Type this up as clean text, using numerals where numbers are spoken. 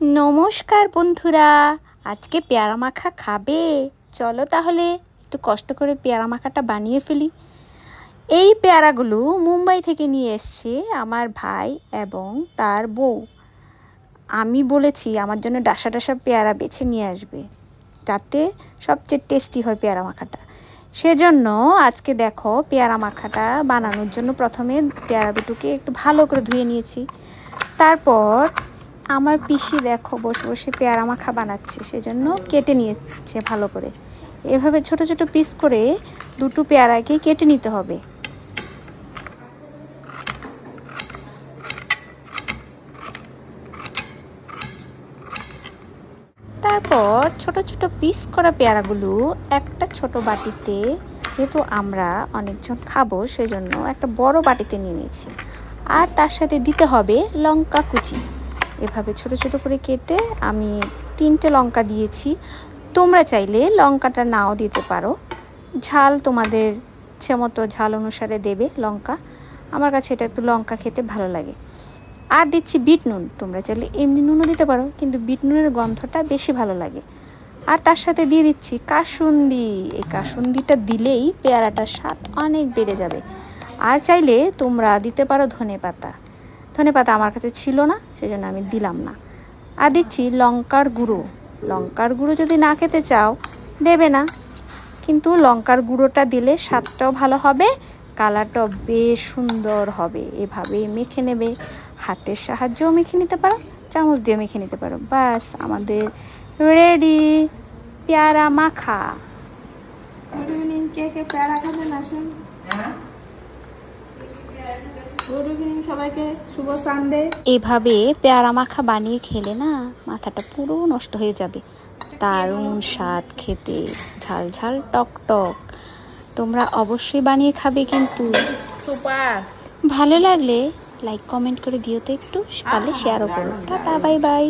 নমস্কার বন্ধুরা, আজকে পেয়ারা মাখা খাবে? চলো তাহলে একটু কষ্ট করে পেয়ারা মাখাটা বানিয়ে ফেলি। এই পেয়ারাগুলো মুম্বাই থেকে নিয়ে এসছে আমার ভাই এবং তার বউ। আমি বলেছি আমার জন্য ডাসা ডাসা পেয়ারা বেছে নিয়ে আসবে, যাতে সবচেয়ে টেস্টি হয় পেয়ারা মাখাটা। সেজন্য আজকে দেখো পেয়ারা মাখাটা বানানোর জন্য প্রথমে পেয়ারা দুটোকে একটু ভালো করে ধুয়ে নিয়েছি। তারপর আমার পিসি দেখো বসে বসে পেয়ারা মাখা বানাচ্ছে, সেজন্য কেটে নিয়েছে ভালো করে। এভাবে ছোট ছোট পিস করে দুটো পেয়ারাকে কেটে নিতে হবে। তারপর ছোট ছোট পিস করা পেয়ারাগুলো একটা ছোট বাটিতে, যেহেতু আমরা অনেকজন খাবো সেজন্য একটা বড় বাটিতে নিয়ে নিয়েছি। আর তার সাথে দিতে হবে লঙ্কা কুচি। এভাবে ছোট ছোট করে কেটে আমি 3টে লঙ্কা দিয়েছি। তোমরা চাইলে লঙ্কাটা নাও দিতে পারো, ঝাল তোমাদের ইচ্ছে মতো ঝাল অনুসারে দেবে লঙ্কা। আমার কাছে এটা একটু লঙ্কা খেতে ভালো লাগে। আর দিচ্ছি বিট নুন, তোমরা চাইলে এমনি নুনও দিতে পারো, কিন্তু বিট নুনের গন্ধটা বেশি ভালো লাগে। আর তার সাথে দিয়ে দিচ্ছি কাসুন্দি। এই কাসুন্দিটা দিলেই পেয়ারাটার স্বাদ অনেক বেড়ে যাবে। আর চাইলে তোমরা দিতে পারো ধনেপাতা। ধনেপাতা আমার কাছে ছিল না, সেজন্য আমি দিলাম না। আর দিচ্ছি লঙ্কার গুঁড়ো। লঙ্কার গুঁড়ো যদি না খেতে চাও দেবে না, কিন্তু লঙ্কার গুঁড়োটা দিলে স্বাদটাও ভালো হবে, কালারটাও বেশ সুন্দর হবে। এভাবে মেখে নেবে, হাতের সাহায্যেও মেখে নিতে পারো, চামচ দিয়ে মেখে নিতে পারো। বাস আমাদের রেডি পেয়ারা মাখা। কে কে পেয়ারা খাবেন আসুন। গুড ইভিনিং সবাইকে, শুভ সানডে। এভাবে পেয়ারা মাখা বানিয়ে খেলে না মাথাটা পুরো নষ্ট হয়ে যাবে। দারুণ স্বাদ খেতে, ঝাল ঝাল টক টক। তোমরা অবশ্যই বানিয়ে খাবে কিন্তু। সুপার। ভালো লাগলে লাইক কমেন্ট করে দিও তো, একটু পারলে শেয়ারও করো। Tata, bye bye.